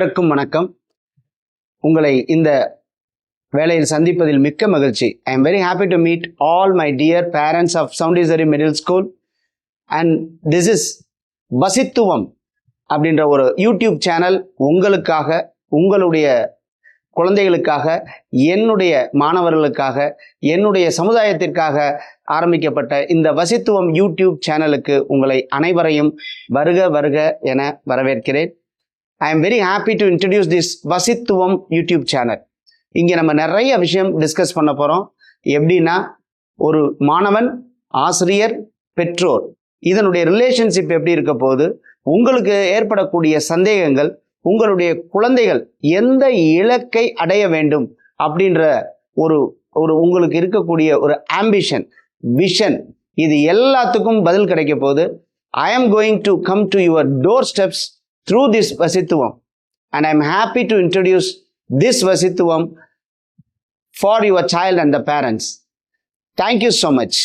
அனைவருக்கும் வணக்கம். உங்களை இந்த வேளையில் சந்திப்பதில் மிக்க மகிழ்ச்சி. I am very happy to meet all my dear parents of Soundisari Middle School, and this is வசித்துவம் அப்படின்ற ஒரு யூடியூப் சேனல் உங்களுக்காக, உங்களுடைய குழந்தைகளுக்காக, என்னுடைய மாணவர்களுக்காக, என்னுடைய சமுதாயத்திற்காக ஆரம்பிக்கப்பட்ட இந்த வசித்துவம் யூடியூப் சேனலுக்கு உங்களை அனைவரையும் வருக வருக என வரவேற்கிறேன். I am very happy to introduce this வசித்துவம் யூடியூப் சேனல். இங்கே நம்ம நிறைய விஷயம் டிஸ்கஸ் பண்ண போகிறோம். எப்படின்னா, ஒரு மாணவன், ஆசிரியர், பெற்றோர் இதனுடைய ரிலேஷன்ஷிப் எப்படி இருக்க போகுது, உங்களுக்கு ஏற்படக்கூடிய சந்தேகங்கள், உங்களுடைய குழந்தைகள் எந்த இலக்கை அடைய வேண்டும் அப்படின்ற ஒரு உங்களுக்கு இருக்கக்கூடிய ஒரு ஆம்பிஷன், விஷன், இது எல்லாத்துக்கும் பதில் கிடைக்க போகுது. I am going to come to your doorsteps through this Vasithuvam, and I am happy to introduce this Vasithuvam for your child and the parents. Thank you so much.